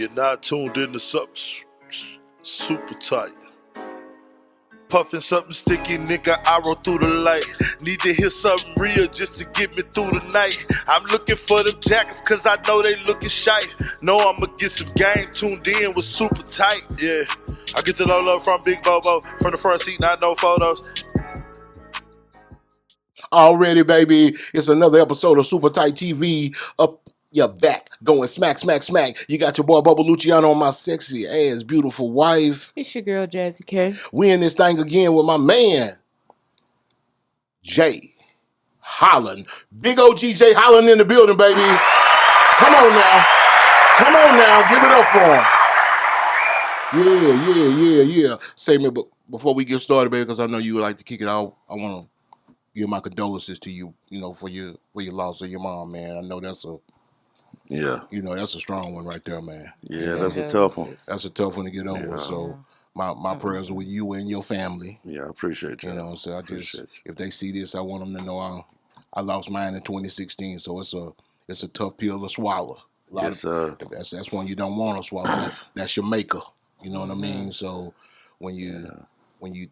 You're not tuned into something super tight. Puffin' something sticky, nigga, I roll through the light. Need to hear something real just to get me through the night. I'm looking for them jackets cause I know they looking shite. Know I'ma get some game tuned in with super tight, yeah. I get the low love from Big Bobo, from the front seat, not no photos. Already, baby, it's another episode of Super Tight TV. Up your back, going smack, smack, smack. You got your boy Bubba Luciano and my sexy ass, beautiful wife. It's your girl, Jazzy K. We in this thing again with my man, Jaye, Holland. Big OG Jaye Holland in the building, baby. Come on now. Come on now. Give it up for him. Yeah. Say me, but before we get started, baby, because I know you would like to kick it off, I want to give my condolences to you, for your loss of your mom, man. I know that's a strong one right there, man. Yeah, that's a tough one. That's a tough one to get over. Yeah. So my prayers are with you and your family. Yeah, I appreciate you. So if they see this, I want them to know I lost mine in 2016. So it's a tough pill to swallow. That's one you don't want to swallow. That's your maker. You know what I mean? So when you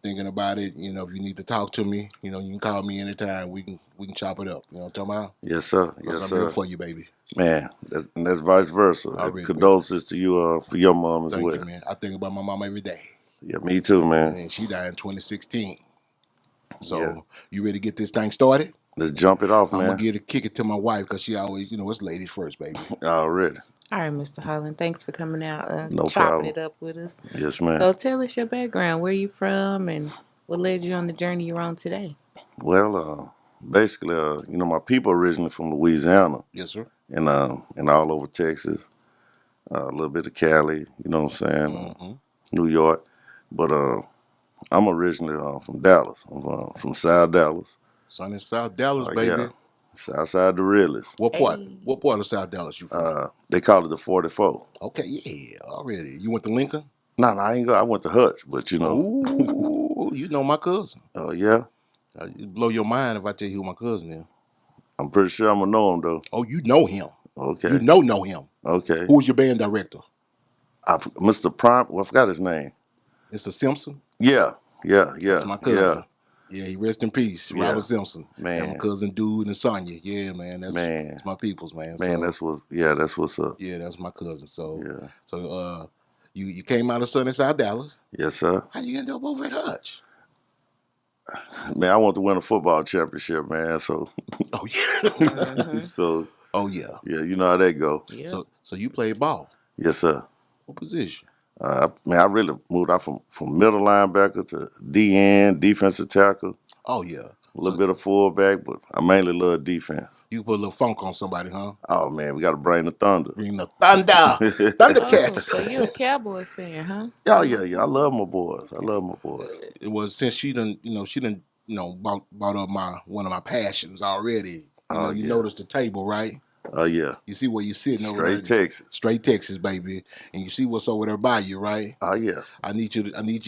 thinking about it, if you need to talk to me, you can call me anytime. We can chop it up. You know what I'm talking about? Yes, sir. I'm here for you, baby. Man, that's vice versa. Condolences to you for your mom as well. Thank you, man. I think about my mom every day. Yeah, me too, man. And she died in 2016. So you ready to get this thing started? Let's jump it off, man. I'm going to kick it to my wife because she always, it's ladies first, baby. Already. All right, Mr. Holland. Thanks for coming out and no chopping problem. it up with us. Yes, ma'am. So tell us your background. Where you from and what led you on the journey you're on today? Well, basically, my people originally from Louisiana. Yes, sir. And all over Texas. A little bit of Cali, you know what I'm saying? Mm-hmm. New York. But I'm originally from Dallas. I'm from South Dallas. Sunny South Dallas, baby. Yeah. Southside the realest. What part? Hey. What part of South Dallas you from? They call it the 44. Okay, yeah, already. You went to Lincoln? No, I ain't go. I went to Hutch, but Ooh, you know my cousin. Oh, yeah? It'd blow your mind if I tell you who my cousin is. I'm pretty sure I'm going to know him, though. Oh, you know him. Okay. You know him. Okay. Who's your band director? Mr. Prime. Well, I forgot his name. Mr. Simpson? Yeah. That's my cousin. Yeah, he rest in peace. Yeah. Robert Simpson. Man. And my cousin Dude and Sonya. Yeah, man. That's my people's, man. Man, that's what's up. Yeah, that's my cousin. So you came out of sunny South Dallas. Yes, sir. How you end up over at Hutch? Man, I want to win a football championship, man. So oh yeah. Oh yeah. Yeah, you know how that go. Yeah. So you played ball? Yes, sir. What position? I really moved out from middle linebacker to DN, defensive tackle. Oh, yeah. A little bit of fullback, but I mainly love defense. You put a little funk on somebody, huh? Oh, man, we got to bring the thunder. Bring the thunder. Thundercats. So you're a Cowboy fan, huh? Oh, yeah. I love my boys. It was since she done brought up one of my passions already. You noticed the table, right? Oh, yeah. You see where you're sitting over there? Straight Texas, baby. And you see what's over there by you, right? Oh, yeah. I need your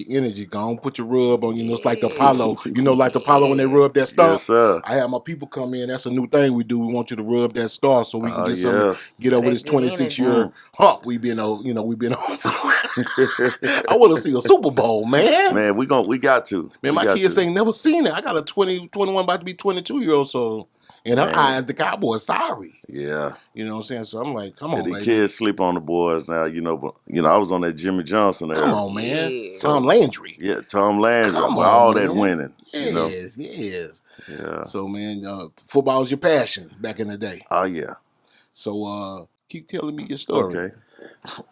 energy. Go on, put your rub on. It's like the Apollo. Like the Apollo when they rub that star? Yes, sir. I have my people come in. That's a new thing we do. We want you to rub that star so we can get over this 26-year hump we been on. We've been on. I want to see a Super Bowl, man. Man, we got to. Man, my kids ain't never seen it. I got a 21, about to be 22-year-old, so... In her eyes, the Cowboys sorry. Yeah. You know what I'm saying? So I'm like, come on, the baby. kids sleep on the boys now, but I was on that Jimmy Johnson era. Come on, man. Yeah. Tom Landry. Yeah, Tom Landry. Come on, all man. That winning. Yes. Yeah. So, man, football is your passion back in the day. Oh, yeah. So, keep telling me your story. Okay.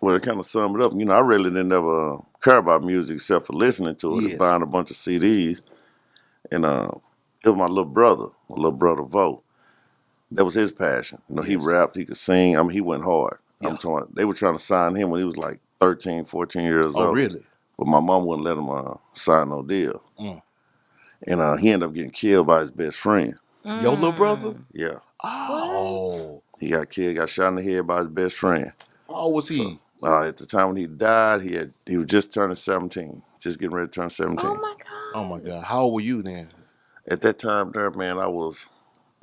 Well, to kind of sum it up, I really didn't ever care about music except for listening to it and buying a bunch of CDs. And it was my little brother, Vo. That was his passion. He rapped, he could sing. I mean, he went hard. Yeah. They were trying to sign him when he was like 13, 14 years old. Oh, really? But my mom wouldn't let him sign no deal. And he ended up getting killed by his best friend. Your little brother? Yeah. Oh. He got killed, got shot in the head by his best friend. How old was he? At the time when he died, he was just turning 17. Just getting ready to turn 17. Oh, my God. How old were you then? At that time there, man, I was...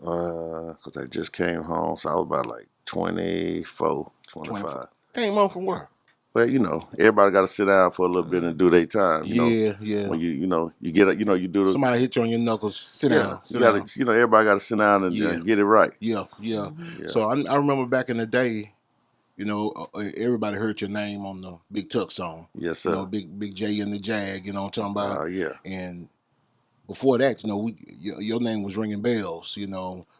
because I just came home, so I was about like 24, 25. Came home from where? Well, everybody got to sit down for a little bit and do their time. Yeah. When you get, you do the. Somebody hit you on your knuckles. Sit down. You got to, everybody got to sit down and get it right. Yeah. So I remember back in the day, everybody heard your name on the Big Tuck song. Yes, sir. Big Jaye and the Jag. You know what I'm talking about? Yeah. And before that, your name was ringing bells.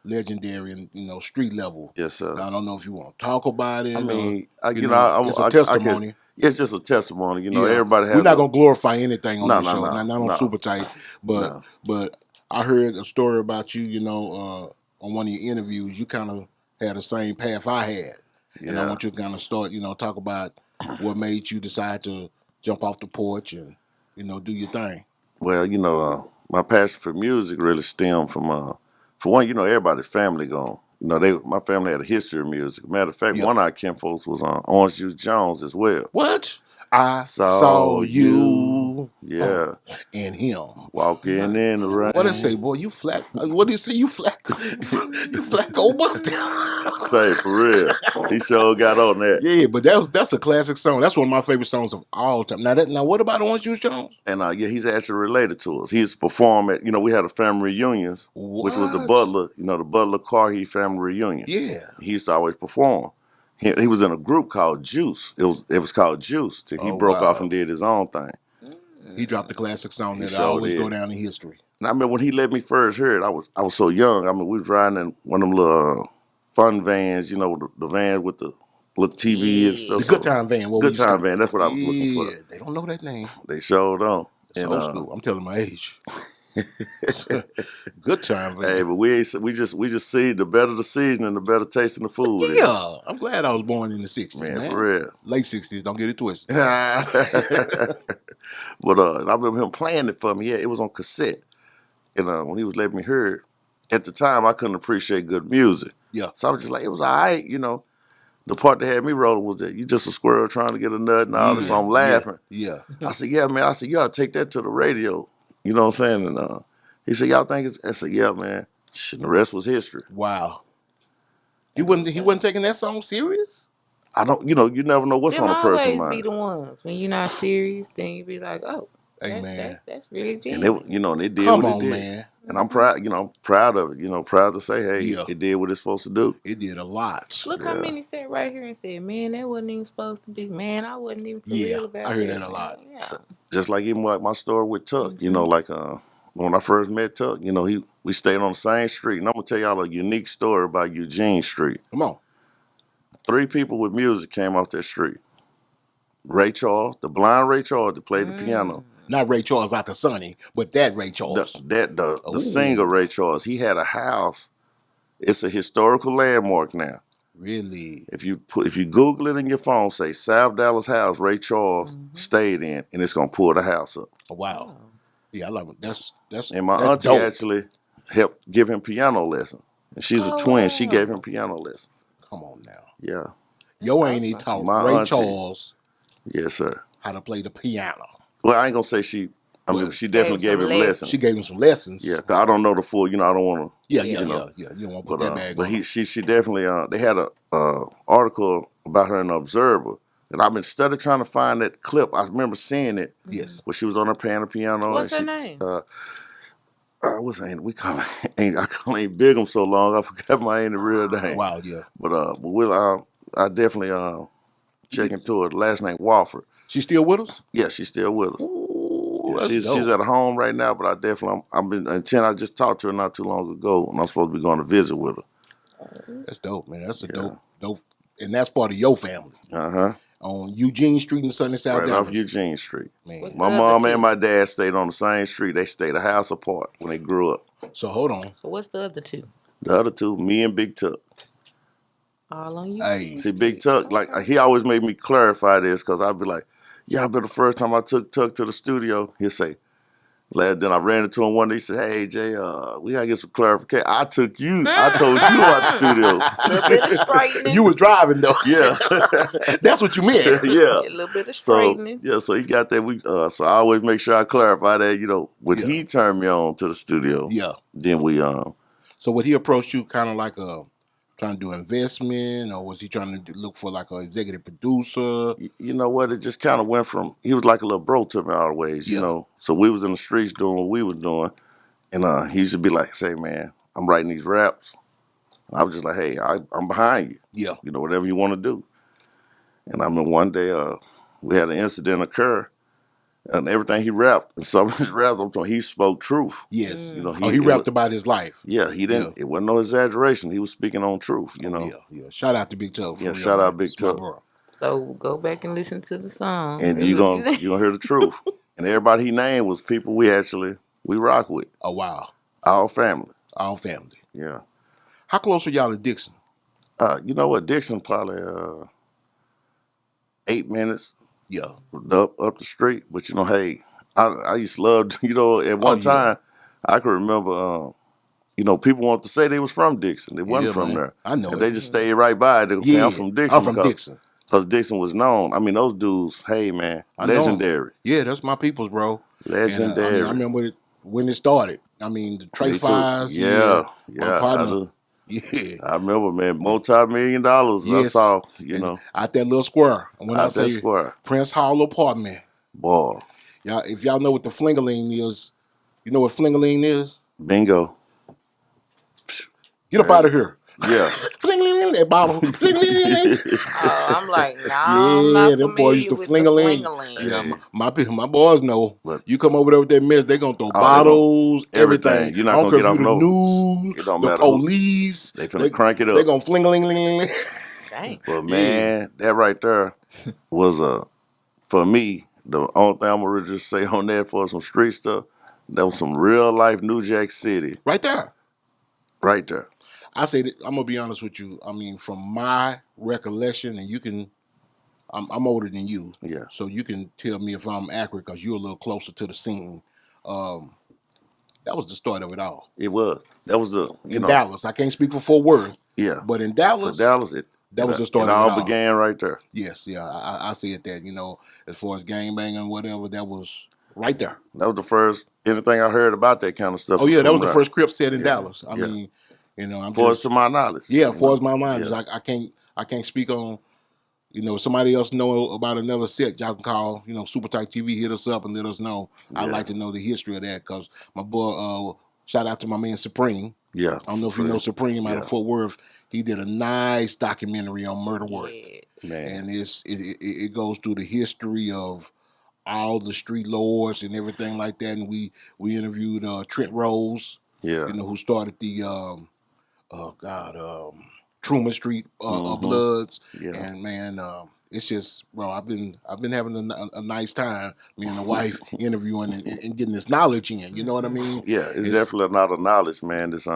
Legendary and street level. Yes, sir. Now, I don't know if you want to talk about it. I mean, it's a testimony. It's just a testimony. Everybody has. We're not gonna glorify anything on the show. Not on no. Super Tight, but I heard a story about you. On one of your interviews, you kind of had the same path I had, and I want you to kind of start. Talk about what made you decide to jump off the porch and do your thing. Well, my passion for music really stemmed from for one, everybody's family gone. My family had a history of music. Matter of fact, one of our kinfolks was on Orange Juice Jones as well. What? I saw you. Yeah. And him. Walking in the rain. What did it say, boy? You flat. What did it say? You flat. You flat gold buster. Say, for real. He sure got on that. Yeah, but that's a classic song. That's one of my favorite songs of all time. Now what about Orange Juice Jones? And he's actually related to us. He's performed at, we had a family reunions, which was the Butler, the Butler Carhey family reunion. Yeah. He used to always perform. He was in a group called Juice. It was called Juice. He broke off and did his own thing. He dropped the classic song that always go down in history. And I mean, when he let me first hear it, I was so young. I mean, we was riding in one of them little fun vans, the vans with the little TV and stuff. The Good Time Van. Good Time Van. That's what I was looking for. Yeah, they don't know that name. They sure don't. It's old school. I'm telling my age. Good Time Van. Hey, but we just see the better the seasoning, the better tasting the food. Yeah, I'm glad I was born in the '60s, man. For real. Late '60s. Don't get it twisted. But I remember him playing it for me. Yeah, it was on cassette. And when he was letting me hear it, at the time I couldn't appreciate good music. Yeah. So I was just like, it was all right, The part that had me rolling was that you just a squirrel trying to get a nut and all this. So I'm laughing. Yeah. I said, yeah, man. I said, you gotta take that to the radio. You know what I'm saying? And he said, y'all think it's? I said, yeah, man. Shit, the rest was history. Wow. He wasn't taking that song serious? I don't. You never know what's on a person's mind. Always be the ones when you're not serious, then you be like, oh, hey, man, that's really genuine. And they did Come what on, it did. Man. And I'm proud. Proud of it. Proud to say, hey, it did what it's supposed to do. It did a lot. Look how many sat right here and said, man, that wasn't even supposed to be. Man, I wasn't even for real about that. I heard that a lot. Yeah. So, just like even like my story with Tuck. Like when I first met Tuck, we stayed on the same street. And I'm gonna tell y'all a unique story about Eugene Street. Come on. 3 people with music came off that street. Ray Charles, the blind Ray Charles that played the piano. Not Ray Charles out the Sonny, but that Ray Charles. The singer Ray Charles. He had a house. It's a historical landmark now. Really? If you Google it in your phone, say South Dallas house Ray Charles stayed in, and it's gonna pull the house up. Oh, wow. Yeah, I love it. That's and my auntie dope. Actually helped give him piano lesson. And she's a twin. She gave him piano lesson. Come on now. Yeah. Yo ain't taught Ray auntie, Charles. Yes, sir. How to play the piano. Well, I ain't gonna say she. I mean, she definitely gave him lessons. She gave him some lessons. Yeah, cause I don't know the full. I don't want to. Yeah. You don't want to put that bag on. But she definitely. They had a article about her in the Observer, and I've been trying to find that clip. I remember seeing it. Yes. Where she was on her piano. What's her name? What's her name? I call Aunt Bigum so long. I forgot my aunt's real name. Wow. Yeah. But I definitely check into her. Last name Wofford. She still with us? Yeah, she's still with us. Ooh, yeah, she's at home right now, but I just talked to her not too long ago, and I'm supposed to be going to visit with her. That's dope, man. That's a dope, and that's part of your family. On Eugene Street in Sunny South Dallas. Right off Eugene Street. Man. My mom and my dad stayed on the same street. They stayed a house apart when they grew up. So hold on. So what's the other 2? The other 2, me and Big Tuck. All on you. Hey, see, Big Tuck, like he always made me clarify this because I'd be like, yeah, I bet the first time I took Tuck to the studio, he'll say, then I ran into him one day. He said, hey, Jay, we got to get some clarification. I told you about the studio. A little bit of straightening. You were driving, though. Yeah. That's what you meant. Yeah. A little bit of straightening. So he got that. So I always make sure I clarify that, when he turned me on to the studio. Yeah. Then we. So would he approach you kind of like a trying to do investment, or was he trying to look for like an executive producer? You know what? It just kind of went from, he was like a little bro to me all the ways, you know. So we was in the streets doing what we was doing. And he used to be like, say, man, I'm writing these raps. I was just like, hey, I'm behind you. Yeah. You know, whatever you want to do. And I remember one day we had an incident occur, and everything he rapped, and some of his raps, he spoke truth. Yes. You know, he rapped about his life. Yeah, he didn't. It wasn't no exaggeration. He was speaking on truth, you know. Yeah. Shout out to Big Tub. Yeah, shout out Big Tub. So go back and listen to the song. And you gonna hear the truth. And everybody he named was people we rock with. Oh, wow. Our family. Our family. Yeah. How close are y'all to Dixon? You know what? Dixon probably 8 minutes. Yeah. Up the street. But you know, hey, I used to love, you know, at one time I could remember you know, people wanted to say they was from Dixon. They wasn't from there. I know. And they just stayed right by it. They would say, I'm from Dixon. I'm from Dixon. Because Dixon was known. I mean, those dudes, hey man, legendary. Yeah, that's my peoples, bro. Legendary. And, I remember when it started. I mean, the Trey Fives. Yeah. Yeah. I remember, man, multi-million dollars. Yes. That's all, you know. Out that little square. When out that square. Prince Hall apartment. Boy. Y'all, if y'all know what the flingaling is, you know what flingaling is? Bingo. Get up out of here. Yeah. Fling-a-ling, that bottle. Fling-a-ling. I'm like, I'm not them boys used to fling-a-ling. Yeah, my boys know. But you come over there with that mess, they gonna throw bottles, everything. You're not gonna get off no news. It don't the matter. Police. They finna crank it up. They gonna fling-a-ling-ling-ling. Dang. But man, that right there was for me, the only thing I'm gonna just say on that for some street stuff, that was some real life New Jack City. Right there. Right there. I say that, I'm gonna be honest with you. I mean, from my recollection, and you can, I'm older than you, yeah. So you can tell me if I'm accurate because you're a little closer to the scene. That was the start of it all. It was. That was the in Dallas. I can't speak for Fort Worth. Yeah, but in Dallas, that was the start. It all began right there. Yes, yeah, I see it. That, you know, as far as gangbanging and whatever, that was right there. That was the first anything I heard about that kind of stuff. Oh yeah, that was the first Crip set in Dallas. I mean. You know, I'm far as to my knowledge. Yeah, far as my knowledge, I can't speak on. You know, if somebody else know about another set, y'all can call. You know, Super Tight TV, hit us up and let us know. Yeah. I'd like to know the history of that because my boy, shout out to my man Supreme. Yeah, I don't know if you know Supreme out of Fort Worth. He did a nice documentary on Murder Worth, man, and it goes through the history of all the street lords and everything like that. And we interviewed Trent Rose, you know, who started the Truman Street Bloods, and man, it's just, bro. I've been having a nice time, me and the wife interviewing and getting this knowledge in. You know what I mean? Yeah, it's definitely a lot of knowledge, man. It's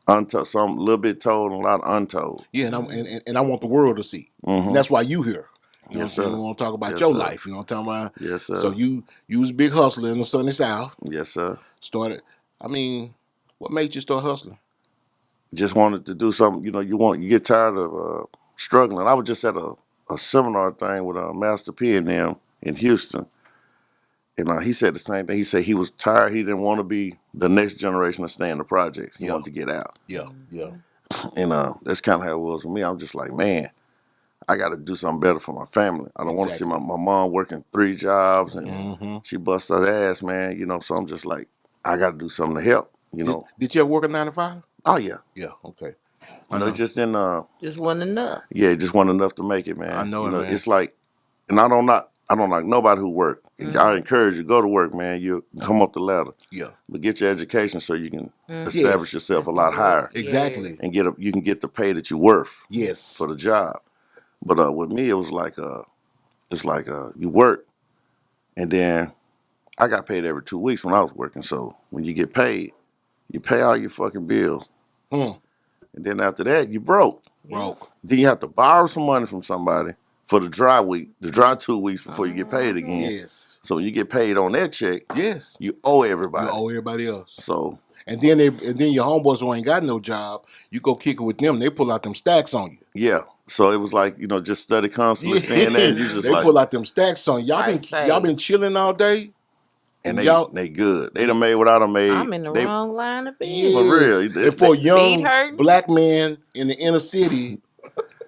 untold, some a little bit told, and a lot untold. Yeah, and I want the world to see. And that's why you here. You know, sir. We want to talk about your life. You know what I'm talking about? Yes, sir. So you was a big hustler in the sunny South. Yes, sir. Started. I mean, what made you start hustling? Just wanted to do something. You know, you get tired of struggling. I was just at a seminar thing with Master P and them in Houston, and he said the same thing. He said he was tired. He didn't want to be the next generation to stay in the projects. He wanted to get out. Yeah. And that's kind of how it was for me. I'm just like, man, I got to do something better for my family. I don't want to see my mom working 3 jobs and she bust her ass, man. You know, so I'm just like, I got to do something to help. You know. Did you ever work a 9 to 5? Oh yeah. Yeah. Okay. You know, it just didn't. Just wasn't enough. Yeah, it just wasn't enough to make it, man. I know, man. It's like, and I don't like nobody who work. I encourage you, go to work, man. You come up the ladder. Yeah. But get your education so you can establish yourself a lot higher. Exactly. And you can get the pay that you're worth. Yes. For the job. But with me, it was like you work, and then I got paid every 2 weeks when I was working. So when you get paid, you pay all your fucking bills. And then after that, you broke. Then you have to borrow some money from somebody for the dry 2 weeks before you get paid again. Yes. So when you get paid on that check, yes, you owe everybody. You owe everybody else. So and then your homeboys who ain't got no job, you go kick it with them, they pull out them stacks on you. Yeah. So it was like, you know, just study constantly saying that. And you just they pull out them stacks on you. Y'all been chilling all day. And they good. They done made what I done made. I'm in the wrong line of business. Yes. For real. And for a young black man in the inner city,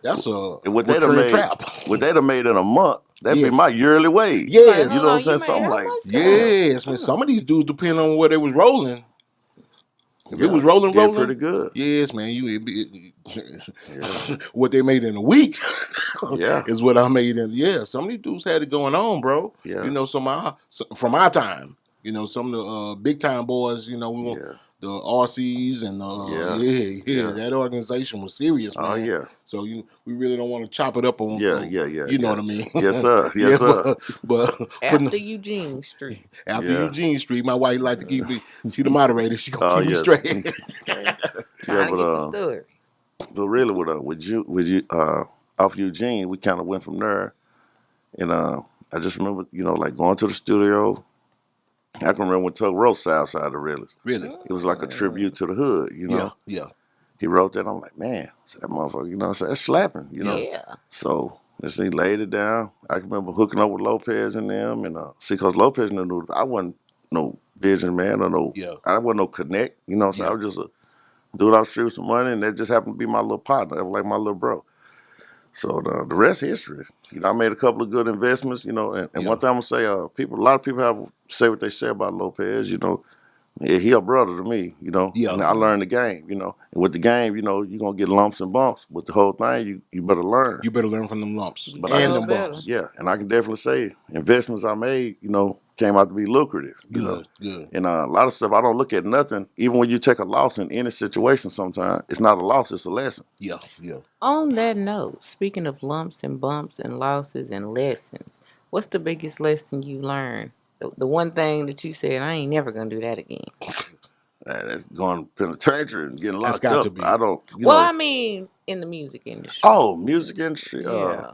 that's a what they done made, trap. What they done made in a month, that'd be my yearly wage. Yes. You know what I'm saying? So I'm like, yes, man. Some of these dudes, depending on where they was rolling. If it was rolling, pretty good. Yes, man. What they made in a week, is what I made in. Yeah, some of these dudes had it going on, bro. Yeah, you know, from our time, you know, some of the big time boys, you know, we want the RCs and that organization was serious, man. Oh yeah. So we really don't want to chop it up on. You know what I mean? Yes, sir. Yes, sir. But after Eugene Street. After Eugene Street, my wife like to keep me. She the moderator. She gonna keep me straight. Trying to get the story. But really, with you off Eugene, we kind of went from there, and I just remember, you know, like going to the studio. I can remember when Tug wrote Southside of the Realest. Really? It was like a tribute to the hood, you know? Yeah. He wrote that. I'm like, man, that motherfucker, you know, that's slapping, you know? Yeah. So, he laid it down. I can remember hooking up with Lopez and them. And see, because Lopez knew I wasn't no vision man or I wasn't no connect, you know? So I was just a dude out street with some money, and that just happened to be my little partner. That was like my little bro. So the rest history. You know, I made a couple of good investments, you know, and one thing I'm gonna say, a lot of people have say what they say about Lopez, you know. He a brother to me, you know. Yeah. And I learned the game, you know. And with the game, you know, you're gonna get lumps and bumps. With the whole thing, you better learn. You better learn from them lumps but and them bumps. Yeah, and I can definitely say investments I made, you know, came out to be lucrative. Good. And a lot of stuff, I don't look at nothing. Even when you take a loss in any situation sometimes, it's not a loss, it's a lesson. Yeah. On that note, speaking of lumps and bumps and losses and lessons, what's the biggest lesson you learned? The one thing that you said, I ain't never going to do that again. That's going to penitentiary and getting locked got up. To be. I don't, I mean, in the music industry. Oh, music industry? Yeah.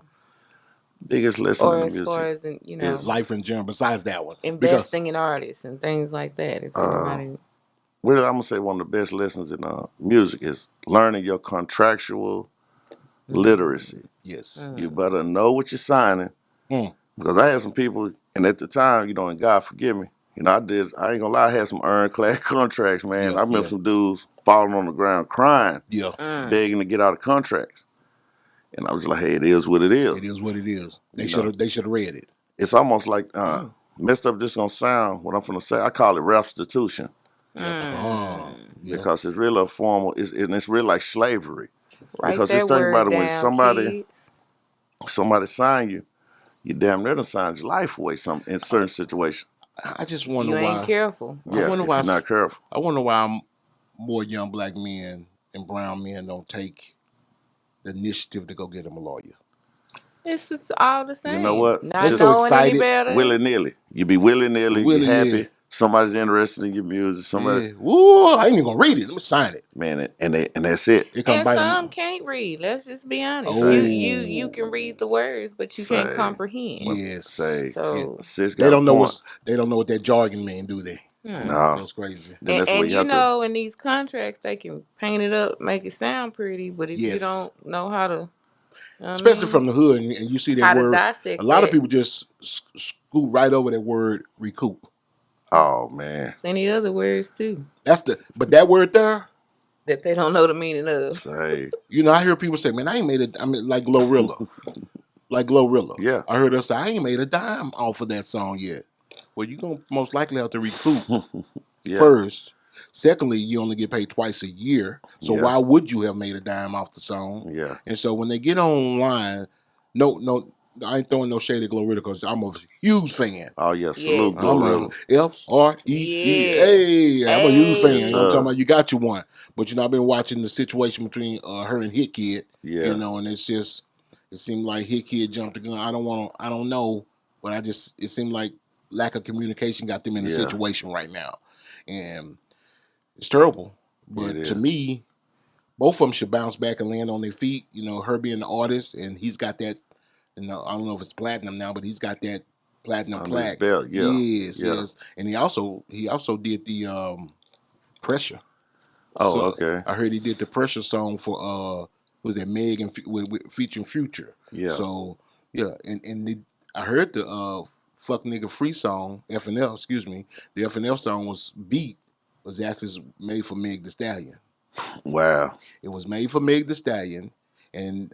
Biggest lesson or in the as music. Far as, you know. Life in general, besides that one. Investing in artists and things like that. If anybody... Really, I'm going to say one of the best lessons in music is learning your contractual literacy. Yes. You better know what you're signing. Because I had some people, and at the time, you know, and God forgive me, you know, I ain't gonna lie, I had some ironclad contracts, man. I remember some dudes falling on the ground crying, begging to get out of contracts. And I was like, hey, it is what it is. It is what it is. They should have read it. It's almost like, messed up just gonna sound, what I'm gonna say, I call it restitution. Because it's really a formal, it's really like slavery. Because just think about it, when somebody sign you, you damn near done signed your life away in certain situations. I just wonder why. You ain't careful. Yeah, if you're not careful. I wonder why more young black men and brown men don't take the initiative to go get them a lawyer. It's just all the same. You know what? Not just so excited. Any better. Willy-nilly. You be willy-nilly. You happy. Somebody's interested in your music. Somebody. Yeah. Woo, I ain't even gonna read it. Let me sign it. Man, and that's it. And some can't read. Let's just be honest. Oh. You can read the words, but you can't comprehend. Yes. So they don't know what that jargon mean, do they? No, that's crazy. And you know, in these contracts, they can paint it up, make it sound pretty, but if you don't know how to, especially from the hood, and you see that word, a lot of people just scoot right over that word recoup. Oh man, plenty other words too. But that word there that they don't know the meaning of. You know, I hear people say, "Man, I ain't made it." I mean, like Glorilla, Yeah, I heard her say, "I ain't made a dime off of that song yet." Well, you're gonna most likely have to recoup first. Secondly, you only get paid twice a year, so why would you have made a dime off the song? Yeah. And so when they get online, no. I ain't throwing no shade at Glorilla because I'm a huge fan. Oh, yeah. Salute Glorilla. F-R-E-E-A. I'm a huge fan. You know what I'm talking about? You got you one. But, you know, I've been watching the situation between her and Hit Kid. Yeah. You know, and it seemed like Hit Kid jumped the gun. I don't know. But it seemed like lack of communication got them in a situation right now. And it's terrible. But to me, both of them should bounce back and land on their feet. You know, her being the artist, and he's got that. I don't know if it's platinum now, but he's got that platinum plaque. Belt, Yes. And he also did the Pressure. Oh, okay. I heard he did the Pressure song for was that Meg and featuring Future. Yeah. So and I heard the Fuck Nigga Free song, FNL, excuse me, the FNL song was actually made for Meg Thee Stallion. Wow. It was made for Meg Thee Stallion, and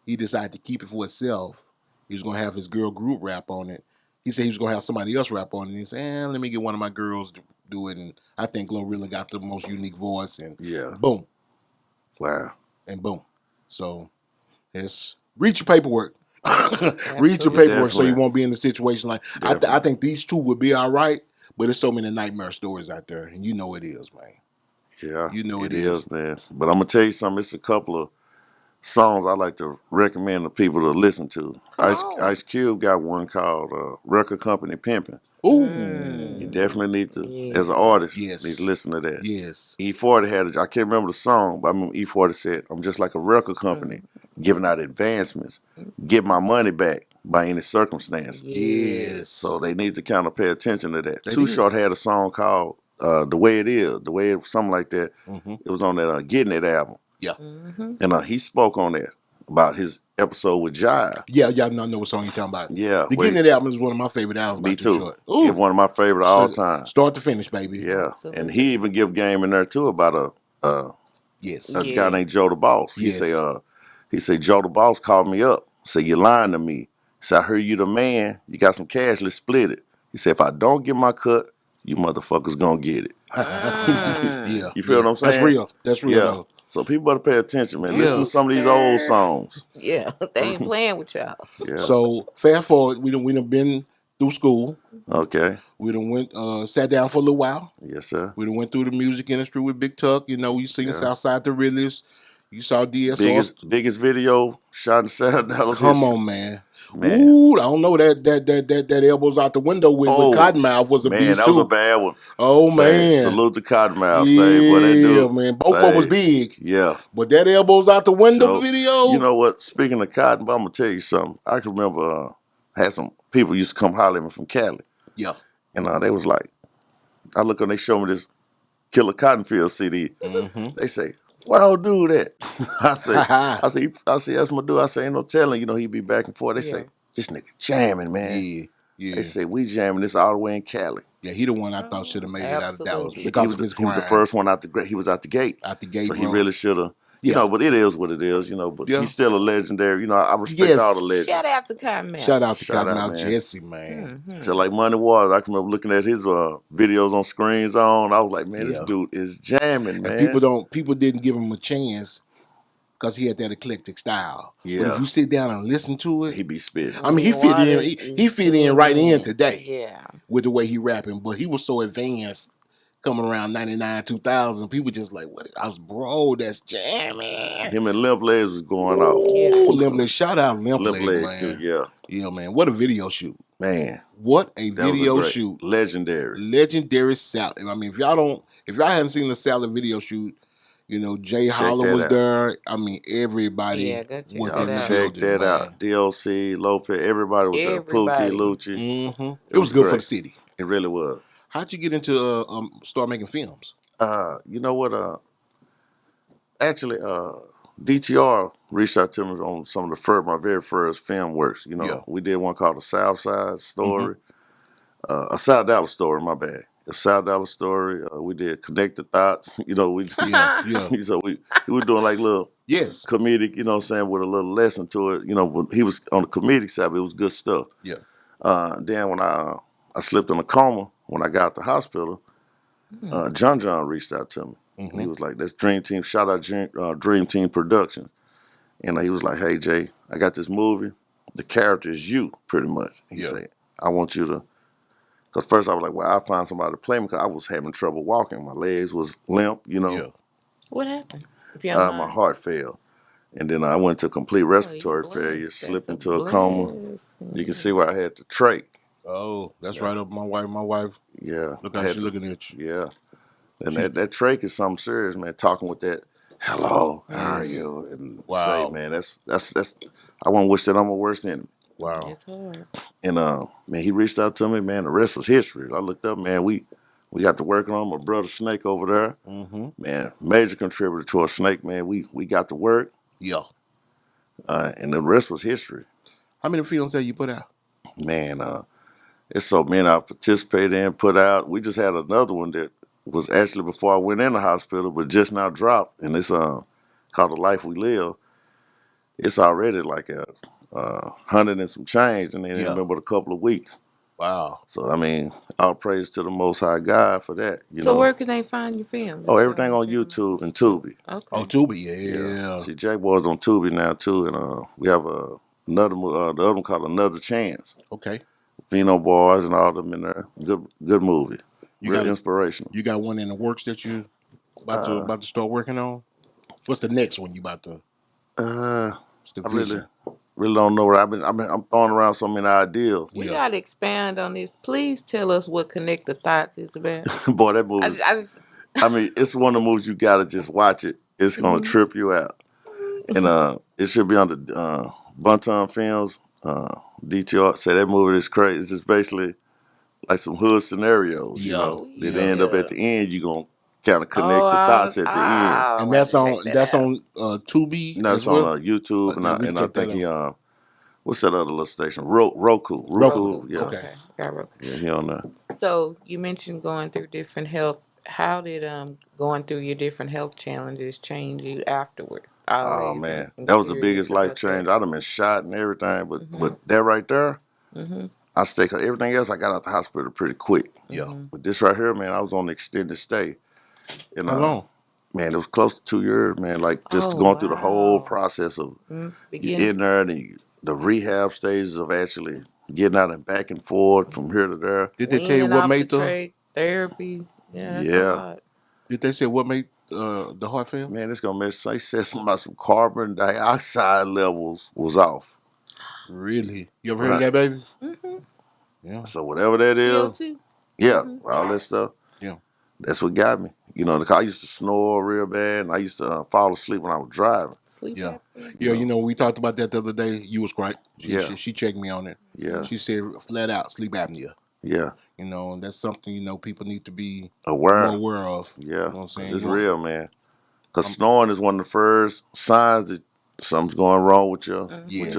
he decided to keep it for himself. He was going to have his girl group rap on it. He said he was going to have somebody else rap on it. And he said, let me get one of my girls to do it. And I think Glorilla got the most unique voice. And boom. Wow. And boom. So read your paperwork. Read your paperwork so you won't be in a situation like I think these two would be all right, but there's so many nightmare stories out there, and you know it is, man. Yeah, you know it is, man. But I'm gonna tell you something. It's a couple of songs I like to recommend to people to listen to. Ice Cube got one called "Record Company Pimpin'." Ooh, you definitely need to, as an artist, need to listen to that. Yes. E40 had I can't remember the song, but I remember E40 said, "I'm just like a record company, giving out advancements, get my money back by any circumstance." Yes. So they need to kind of pay attention to that. Too Short had a song called "The Way It Is," something like that. It was on that "Getting It" album. Yeah. And he spoke on that about his episode with Jaye. Yeah, y'all know what song you're talking about. Yeah. The Getting It album is one of my favorite albums. Me Too too. Short. It's one of my favorite all time. Start to finish, baby. Yeah. Absolutely. And he even give game in there too about a guy named Joe the Boss. He say Joe the Boss called me up. Say, you lying to me. He said, I heard you the man. You got some cash, let's split it. He said, if I don't get my cut, you motherfuckers gonna get it. Yeah. You feel what I'm saying? That's real. That's real. Yeah. So people better pay attention, man. Listen to some of these old songs. Yeah, they ain't playing with y'all. Yeah. So fast forward, we done been through school. Okay. We done went sat down for a little while. Yes, sir. We done went through the music industry with Big Tuck. You know, we seen Southside the Realest. You saw DSR. Biggest video shot in $7. Come on, man. Ooh, I don't know that elbows out the window with Cottonmouth was a beast too. Man, that was a bad one. Oh man, salute to Cottonmouth. Yeah, what they do. Man, both of them was big. Yeah, but that elbows out the window video. You know what? Speaking of Cotton, I'm gonna tell you something. I can remember had some people used to come holler at me from Cali. Yeah, and they was like, I look and they show me this Killer Cottonfield CD. They say, why don't do that? I say, that's my dude. I say, ain't no telling, he be back and forth. They say, this nigga jamming, man. Yeah. They say, we jamming this all the way in Cali. Yeah, he the one I thought should have made it out of Dallas because of his grind. He was the first one out the gate. He was out the gate. So he really should have. But it is what it is, but he's still a legendary. I respect all the legends. Shout out to Cottonmouth. Shout out to Cottonmouth Jesse, man. Just like Money Waters, I can remember looking at his videos on Screens On. I was like, man, this dude is jamming, man. And people didn't give him a chance because he had that eclectic style. Yeah. But if you sit down and listen to it, he be spitting. I mean, he fit in. He fit in right in today. Yeah. With the way he rapping, but he was so advanced. Coming around 99, 2000, people just like, what? I was, bro, that's jamming. Him and Limp Legs was going off. Yeah. Limp Legs, shout out Limp Legs, man. Too, yeah. Yeah, man. What a video shoot. Man. What a video shoot. Legendary. Legendary salad. I mean, if y'all hadn't seen the salad video shoot, Jay Holler was there. I mean, everybody was in the Check that out. DLC, Lopez, everybody was there. Pookie, Lucci. It was good for the city. It really was. How'd you get into start making films? You know what? Actually, DTR reached out to me on some of my very first film works. We did one called The South Side Story, a South Dallas Story. My bad, a South Dallas Story. We did Connected Thoughts. So we were doing like little comedic. What I'm saying, with a little lesson to it. When he was on the comedic side, but it was good stuff. Yeah. Then when I slipped in a coma. When I got out the hospital, John reached out to me. And he was like, that's Dream Team. Shout out Dream Team Productions. And he was like, hey, Jay, I got this movie. The character is you, pretty much. He said, I want you to. Because first I was like, well, I'll find somebody to play me because I was having trouble walking. My legs was limp, Yeah. What happened? My heart failed. And then I went to complete respiratory failure, slipped into a coma. You can see where I had the trach. Oh, that's right up my wife. Yeah. Look how she's looking at you. Yeah. And that trach is something serious, man. Talking with that, hello, how are you? And say, man, that's I wouldn't wish that I'm a worst enemy. Wow. It's hard. And man, he reached out to me, man. The rest was history. I looked up, man, we got to working on my brother Snake over there. Man, major contributor to our Snake, man. We got to work. Yeah. And the rest was history. How many films have you put out? Man, It's so many I participated in, put out. We just had another one that was actually before I went in the hospital, but just now dropped, and it's called The Life We Live. It's already like a 100 and some change, and then in but a couple of weeks. Wow. So I mean, all praise to the Most High God for that. You know. Where can they find your film? Oh, everything on YouTube and Tubi. Okay. Oh, Tubi, yeah. See, Jack Boy's on Tubi now too, and we have another the other one called Another Chance. Okay. Vino Boys and all them in there. Good movie. Real inspirational. You got one in the works that you about to start working on? What's the next one you about to? I really don't know where I'm throwing around so many ideas. We gotta expand on this. Please tell us what Connect the Thoughts is about. Boy, that movie. I mean, it's one of the movies you gotta just watch it. It's gonna trip you out. And it should be on the Bunton Films. DTR say that movie is crazy. It's just basically like some hood scenarios. You know, that end up at the end. You gonna kind of connect the dots at the end. And that's on Tubi. No, it's on YouTube, and I think he what's that other little station? Roku. Yeah. Okay, got Roku. Yeah, he on there. So you mentioned going through different health. How did going through your different health challenges change you afterward? Oh man, that was the biggest life change. I'd have been shot and everything, but that right there, I stayed. Everything else, I got out the hospital pretty quick. Yeah, but this right here, man, I was on the extended stay. And, how long? Man, it was close to 2 years, man. Like just going through the whole process of getting there, and the rehab stages of actually getting out and back and forth from here to there. Did they tell you what made the therapy? Yeah. Did they say what made the heart fail? Man, it's gonna mess. They said something about some carbon dioxide levels was off. Really? You ever heard of that, baby? Mm-hmm. Yeah. So whatever that is, CO2. Yeah, all that stuff. Yeah. That's what got me. You know, I used to snore real bad, and I used to fall asleep when I was driving. Yeah. You know, we talked about that the other day. You was right. She checked me on it. Yeah. She said flat out sleep apnea. Yeah. You know, that's something, you know, people need to be more aware of. Yeah. You know what I'm saying? It's real, man. Because snoring is one of the first signs that something's going wrong with your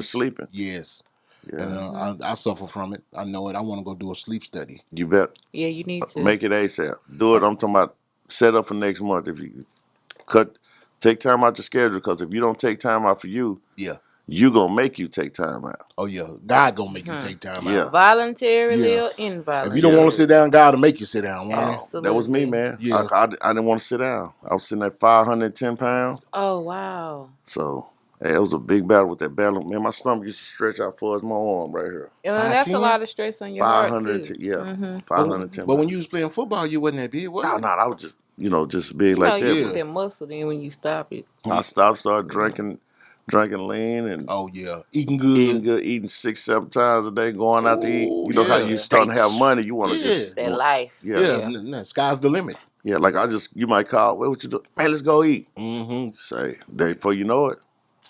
sleeping. Yes. Yeah. And I suffer from it. I know it. I want to go do a sleep study. You bet. Yeah, you need to. Make it ASAP. Do it. I'm talking about set up for next month. If you take time out your schedule, because if you don't take time out for you, you gonna make you take time out. Oh yeah, God gonna make you take time out. Voluntarily or involuntarily. If you don't want to sit down, God will make you sit down. Absolutely. That was me, man. Yeah. I didn't want to sit down. I was sitting at 510 pounds. Oh wow. So hey, it was a big battle with that battle. Man, my stomach used to stretch out far as my arm right here. Yeah, that's a lot of stress on your heart too. Yeah, 510. But when you was playing football, you wasn't that big, was you? No, I was just just big like that. You put that muscle. Then when you stop it, I started drinking lean and eating good, eating 6-7 times a day, going out to eat. You know how you starting to have money, you want to just that life. Yeah. Sky's the limit. Yeah, like you might call, what you do? Man, let's go eat. Say, before you know it.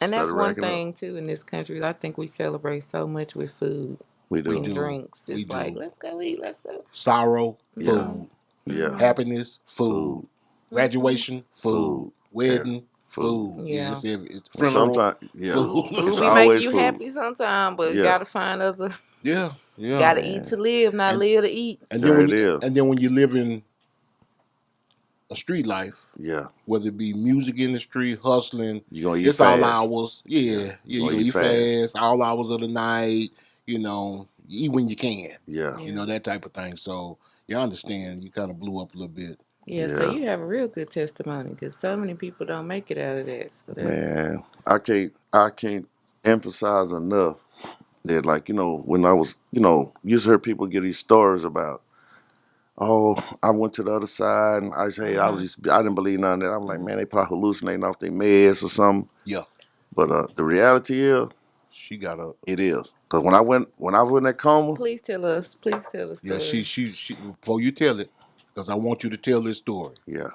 And that's one thing too in this country. I think we celebrate so much with food. We do. With drinks. It's like, let's go eat, let's go. Sorrow, food. Yeah. Happiness, food. Graduation, food. Wedding, food. Yeah. Sometimes, food we make you happy sometimes, but you gotta find other. Yeah. Gotta eat to live, not live to eat. And then when you live in a street life, whether it be music industry, hustling, you gonna eat it's fast. all hours. You gonna eat fast, all hours of the night. You know, eat when you can. Yeah. You know, that type of thing. So you understand, you kind of blew up a little bit. Yeah, so you have a real good testimony because so many people don't make it out of that. So man, I can't emphasize enough that, like, when I was, used to hear people get these stories about, oh, I went to the other side and I say I didn't believe none of that. I'm like, man, they probably hallucinating off their meds or something. Yeah. But the reality is, it is. Because when I was in that coma. Please tell us. Yeah, she before you tell it, because I want you to tell this story. Yeah.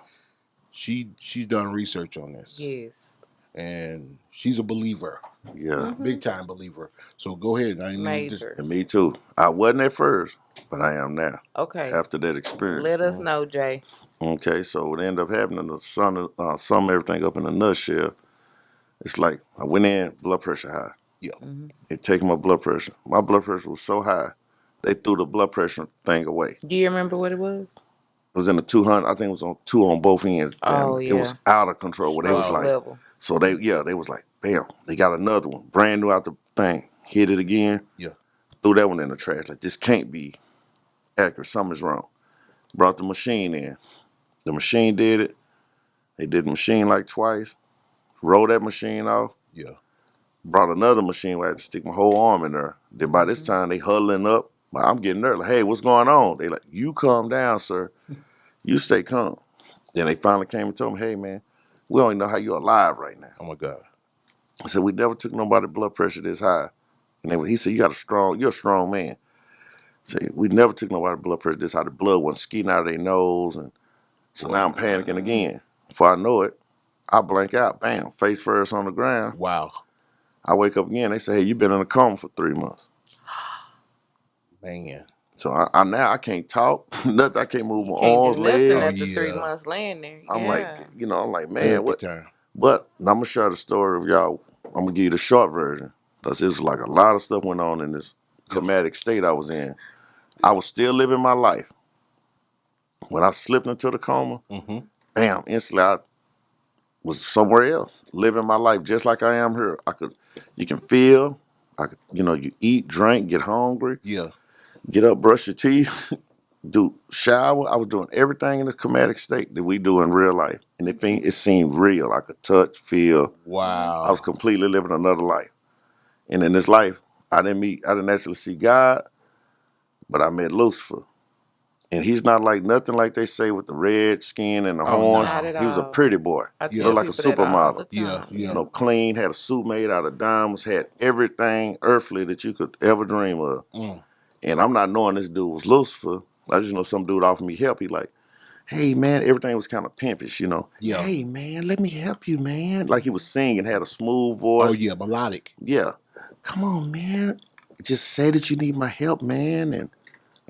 She's done research on this. Yes. And she's a believer. Yeah. Big time believer. So go ahead. And me too. I wasn't at first, but I am now. Okay. After that experience. Let us know, Jay. Okay, so what ended up happening to sum everything up in a nutshell, it's like I went in, blood pressure high. Yeah. It taking my blood pressure. My blood pressure was so high they threw the blood pressure thing away. Do you remember what it was? It was in the 200. I think it was on 2 on both ends. Oh, It was yeah. out of control. Where they was Stroke like, level. so they was like, bam, they got another one, brand new out the thing. Hit it again. Yeah. Threw that one in the trash. Like, this can't be accurate. Something's wrong. Brought the machine in. The machine did it. They did the machine like twice. Rolled that machine off. Yeah. Brought another machine where I had to stick my whole arm in there. Then by this time, they huddling up. But I'm getting there. Like, hey, what's going on? They like, you calm down, sir. You stay calm. Then they finally came and told me, hey, man, we don't even know how you're alive right now. Oh, my God. I said, we never took nobody blood pressure this high. And he said, you're a strong man. I said, we never took nobody blood pressure this high. The blood wasn't skeeting out of their nose. And so now I'm panicking again. Before I know it, I blank out. Bam, face first on the ground. Wow. I wake up again. They say, hey, you've been in a coma for 3 months. Man. So I now I can't talk. Nothing. I can't move my arms, Can't do nothing legs. after 3 months laying there. I'm like, I'm like, man, Therapy what? time. But I'm going to share the story of y'all. I'm going to give you the short version. Because it was like a lot of stuff went on in this traumatic state I was in. I was still living my life. When I slipped into the coma, bam, instantly I was somewhere else, living my life just like I am here. You can feel, you eat, drink, get hungry, get up, brush your teeth, do shower. I was doing everything in the traumatic state that we do in real life. And it seemed real. I could touch, feel. Wow. I was completely living another life. And in this life, I didn't actually see God, but I met Lucifer. And he's not like nothing like they say with the red skin and the horns. Not at He was a all. pretty boy. He looked like a supermodel. Clean, had a suit made out of diamonds, had everything earthly that you could ever dream of. And I'm not knowing this dude was Lucifer. I just know some dude offered me help. He like, hey, man, everything was kind of pimpish, Hey, man, let me help you, man. Like he was singing, had a smooth voice. Oh, yeah, melodic. Yeah. Come on, man. Just say that you need my help, man. And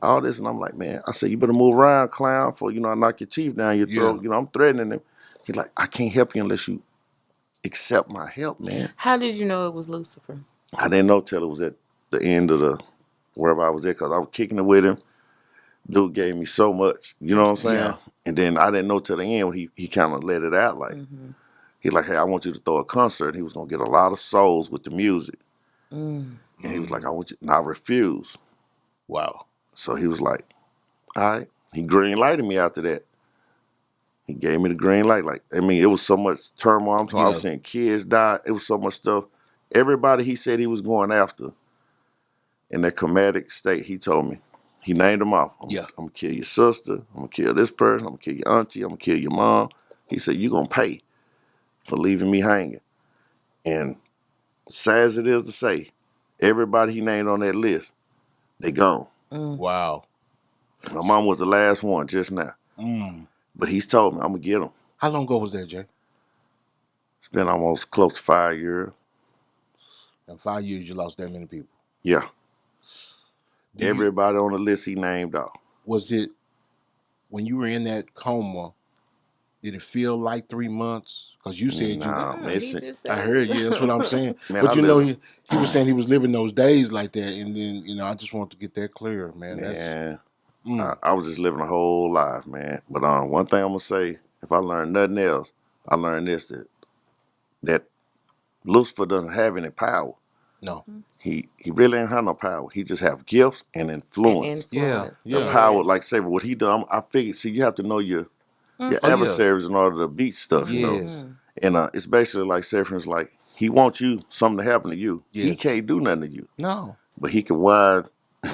all this, and I'm like, man, I said, you better move around, clown, for, I knock your teeth down your throat. I'm threatening him. He's like, I can't help you unless you accept my help, man. How did you know it was Lucifer? I didn't know till it was at the end of wherever I was at, because I was kicking it with him. Dude gave me so much, you know what I'm saying? Yeah. And then I didn't know till the end when he kind of let it out. Like, he's like, hey, I want you to throw a concert. He was going to get a lot of souls with the music. And he was like, I want you, and I refused. Wow. So he was like, all right. He green lighted me after that. He gave me the green light. Like, I mean, it was so much turmoil. I was seeing kids die. It was so much stuff. Everybody he said he was going after in that traumatic state, he told me. He named them off. I'm going to kill your sister. I'm going to kill this person. I'm going to kill your auntie. I'm going to kill your mom. He said, you're going to pay for leaving me hanging. And sad as it is to say, everybody he named on that list, they gone. Wow. My mom was the last one just now. But he's told me I'm going to get him. How long ago was that, Jay? It's been almost close to 5 years. In 5 years, you lost that many people. Yeah. Everybody on the list he named off. Was it, when you were in that coma, did it feel like 3 months? Because you said I heard, that's what I'm saying. Man, but he was saying he was living those days like that. And then, I just want to get that clear, man. I was just living a whole life, man. But one thing I'm going to say, if I learned nothing else, I learned this, that Lucifer doesn't have any power. No. He really ain't have no power. He just have gifts and influence. The power, like say what he done. I figured. See, you have to know your adversaries in order to beat stuff. You know, and it's basically like say for instance, like he wants you something to happen to you. He can't do nothing to you. No, but he can wire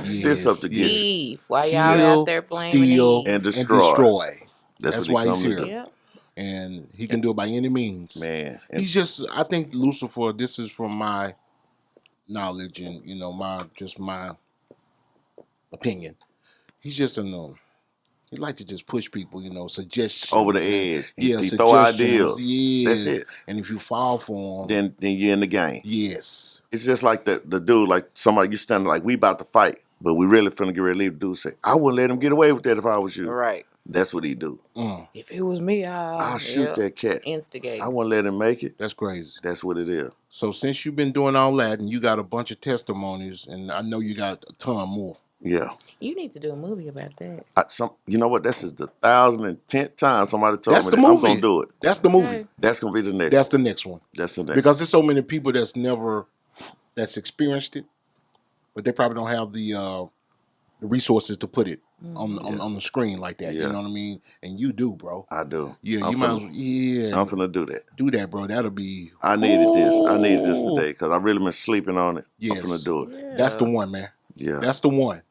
sits up to get Eve. Why y'all out there blaming steal, Eve? And destroy. That's why he's here. Yep. And he can do it by any means. Man, he's just. I think Lucifer. This is from my knowledge and my opinion. He's just he like to just push people, suggestions over the edge. He throw ideas. Yes. That's it. And if you fall for him, then you're in the game. Yes. It's just like the dude, like somebody you standing like we about to fight, but we really finna get ready to leave. The dude say, I wouldn't let him get away with that if I was you. Right. That's what he do. If it was me, I'll shoot that cat. Instigate. I wouldn't let him make it. That's crazy. That's what it is. So since you've been doing all that and you got a bunch of testimonies, and I know you got a ton more, Yeah. You need to do a movie about that. You know what? This is the 1010th time somebody told That's me the that I'm movie. gonna do it. That's the movie. That's gonna be the next. That's the next one. That's the next. Because there's so many people that's experienced it, but they probably don't have the resources to put it on the screen like that. Yeah. You know what I mean? And you do, bro. I do. Yeah, you might as well. Yeah, I'm finna do that. Do that, bro. That'll be. I needed this. I needed this today because I really been sleeping on it. Yes. I'm finna do it. Yeah. That's the one, man. Yeah. That's the one.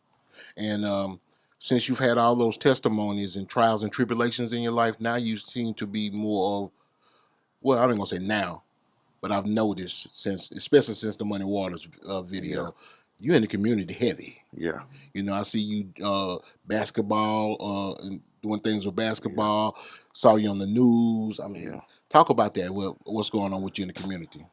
And since you've had all those testimonies and trials and tribulations in your life, now you seem to be more of, well, I ain't gonna say now, but I've noticed especially since the Money Waters video, you in the community heavy. Yeah. You know, I see you basketball and doing things with basketball. Yeah. Saw you on the news. I mean, talk about that. What's going on with you in the community?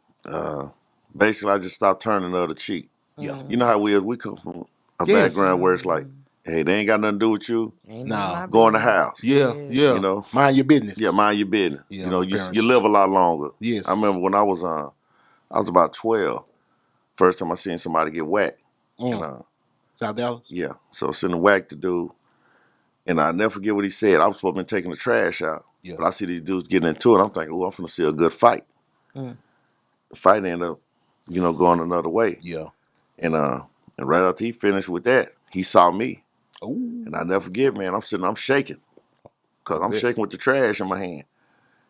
Basically, I just stopped turning the other cheek. Yeah. You know how we come from a background where it's like, hey, they ain't got nothing to do with you. Nah. Go in the house. Yeah. You know, mind your business. Yeah, mind your business. Yeah, you know, you live a lot longer. Yes. I remember when I was about 12. First time I seen somebody get whacked. South Dallas? Yeah. So sending whack the dude. And I never forget what he said. I was supposed to be taking the trash out. Yeah. But I see these dudes getting into it. I'm thinking, oh, I'm finna see a good fight. The fight ended up, going another way. Yeah. And right after he finished with that, he saw me. Ooh. And I never forget, man, I'm shaking. Because I'm shaking with the trash in my hand.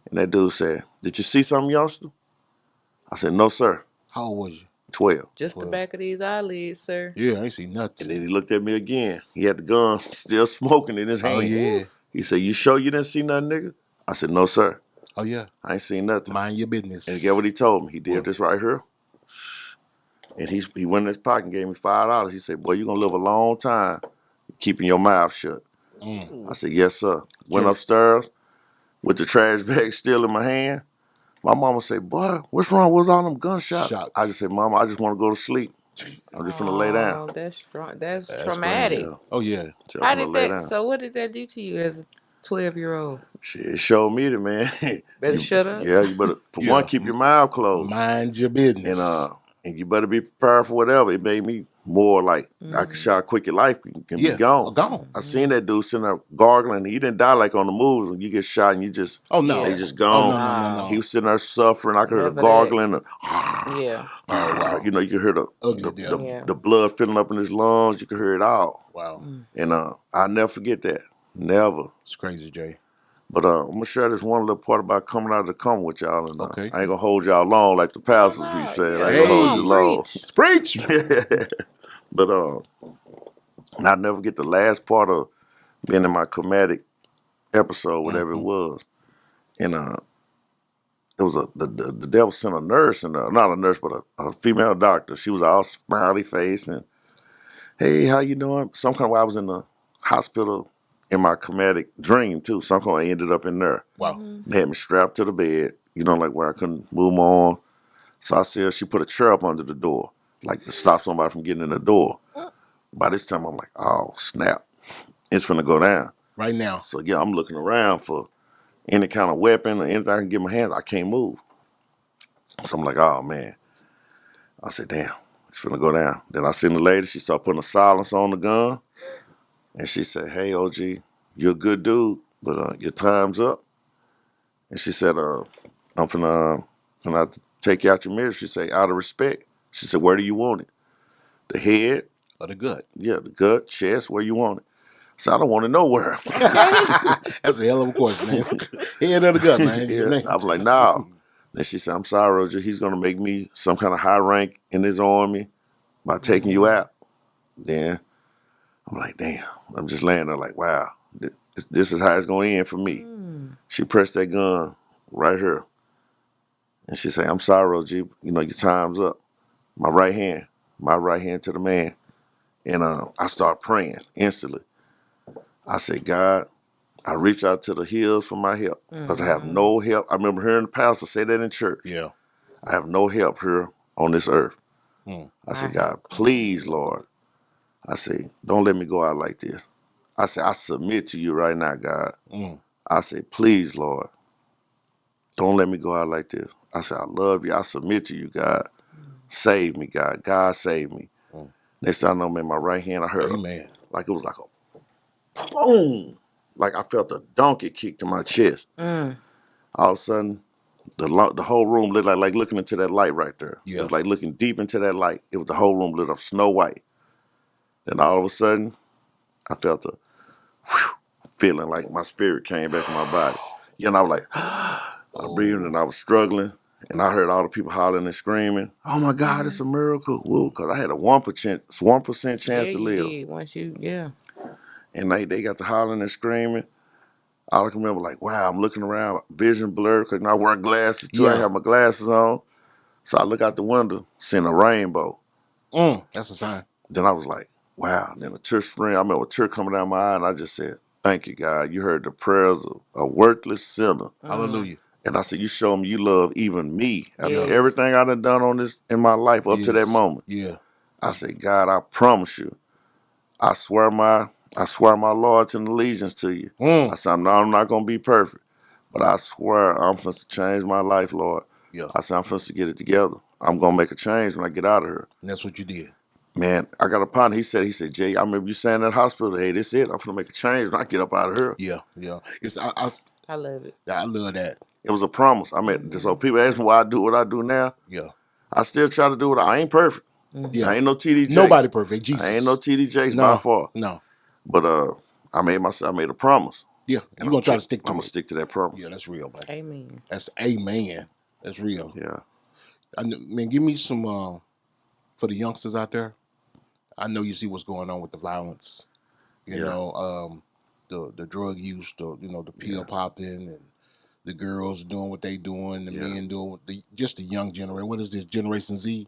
And that dude said, did you see something, youngster? I said, no, sir. How old was you? 12. Just 12. The back of these eyelids, sir. Yeah, I ain't see nothing. And then he looked at me again. He had the gun still smoking in his hand. Oh, yeah. He said, you sure you didn't see nothing, nigga? I said, no, sir. Oh, yeah. I ain't seen nothing. Mind your business. And get what he told me? He did this right here. And he went in his pocket and gave me $5. He said, boy, you're going to live a long time keeping your mouth shut. I said, yes, sir. Went upstairs with the trash bag still in my hand. My mama said, boy, what's wrong with all them gunshots? I just said, mama, I just want to go to sleep. I'm just finna lay down. Oh, that's traumatic. Yeah. Oh, yeah. How did that, so what did that do to you as a 12-year-old? Shit, it showed me that, man. Better shut up. Yeah, you better, for one, keep your mouth closed. Mind your business. And you better be prepared for whatever. It made me more like, I can show how quick your life can be gone. I seen that dude sitting there gargling. He didn't die like on the movies when you get shot and you just, they just gone. Oh, no. He was sitting there suffering. I could hear the gargling. Yeah. Oh, wow. You could hear the blood filling up in his lungs. You could hear it all. Wow. And I'll never forget that. Never. It's crazy, Jay. But I'm going to share this one little part about coming out of the coma with y'all. And, okay. I ain't going to hold y'all long like the pastors be saying. I ain't going to hold you long. Preach! But I'll never get the last part of being in my comedic episode, whatever it was. And it was the devil sent a nurse, and not a nurse, but a female doctor. She was all smiley face and, hey, how you doing? Some kind of way I was in the hospital in my comedic dream too. Somehow I ended up in there. Wow. They had me strapped to the bed, like where I couldn't move my arm. So I said she put a chair up under the door, like to stop somebody from getting in the door. By this time I'm like, oh snap. It's finna go down. Right now. So yeah, I'm looking around for any kind of weapon or anything I can get my hands. I can't move. So I'm like, oh man. I said, damn, it's finna go down. Then I seen the lady, she started putting a silence on the gun. And she said, hey, OG, you're a good dude, but your time's up. And she said, I'm finna take you out your mirror. She said, out of respect. She said, where do you want it? The head? Or the gut? Yeah, the gut, chest, where you want it. So I don't want it nowhere. That's a hell of a question, man. Head or the gut, man. Yeah. I was like, nah. Then she said, I'm sorry, Roger. He's going to make me some kind of high rank in his army by taking you out. Then I'm like, damn. I'm just laying there like, wow, this is how it's going to end for me. She pressed that gun right here. And she said, I'm sorry, OG, your time's up. My right hand to the man. And I start praying instantly. I said, God, I reach out to the hills for my help because I have no help. I remember hearing the pastor say that in church. Yeah. I have no help here on this earth. I said, God, please, Lord. I say, don't let me go out like this. I say, I submit to you right now, God. I say, please, Lord, don't let me go out like this. I say, I love you. I submit to you, God. Save me, God. God, save me. Next time I know, man, my right hand, I heard like it was like a boom. Like I felt a donkey kick to my chest. All of a sudden, the whole room lit like looking into that light right there. Yeah. It was like looking deep into that light. It was the whole room lit up Snow White. Then all of a sudden, I felt a feeling like my spirit came back in my body. You know, I was like, I breathed and I was struggling. And I heard all the people hollering and screaming, "Oh my God, it's a miracle!" Because I had a 1% chance to live. Did. Once you, And they got to hollering and screaming. All I can remember, like, wow, I'm looking around, vision blurred, because I wear glasses too. I have my glasses on. So I look out the window, seeing a rainbow. That's a sign. Then I was like, wow. And then a tear stream. I remember a tear coming down my eye, and I just said, thank you, God. You heard the prayers of a worthless sinner. Hallelujah. And I said, you show me you love even me. After everything I done on this in my life up to that moment. Yeah. I said, God, I promise you, I swear my loyalty and allegiance to you. I said, I'm not going to be perfect, but I swear I'm supposed to change my life, Lord. Yeah. I said, I'm supposed to get it together. I'm going to make a change when I get out of here. And that's what you did. Man, I got a partner. He said, Jay, I remember you saying in that hospital, hey, this it. I'm going to make a change when I get up out of here. Yeah, yeah. I love it. I love that. It was a promise. I mean, so people ask me why I do what I do now. Yeah. I still try to do it. I ain't perfect. Yeah. I ain't no TD Jakes. Nobody perfect. Jesus. I ain't no TD Jakes by far. No. But I made a promise. Yeah. You're going to try to stick to it. I'm going to stick to that promise. Yeah, that's real, man. Amen. That's amen. That's real. Yeah. Man, give me some, for the youngsters out there. I know you see what's going on with the violence. You know, the drug use, the pill popping, and the girls doing what they doing, the men doing just the young generation. What is this, Generation Z?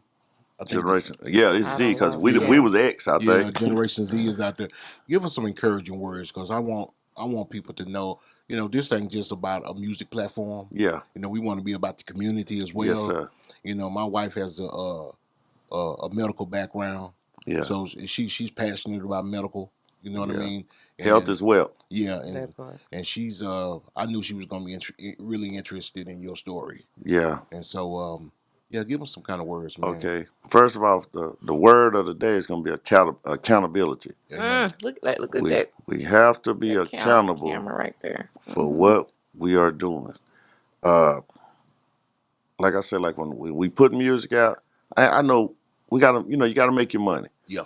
It's Z, because we was X, I think. Yeah, Generation Z is out there. Give us some encouraging words, because I want people to know, this ain't just about a music platform. Yeah. We want to be about the community as well. Yes, sir. My wife has a medical background. Yeah. So she's passionate about medical. You know what I mean? And health is wealth. Yeah, and she's I knew she was going to be really interested in your story. Yeah. And so give them some kind of words, man. Okay. First of all, the word of the day is going to be accountability. Look at that. We have to be accountable right there. for what we are doing. Like I said, like when we put music out, I know we got to, you got to make your money. Yeah.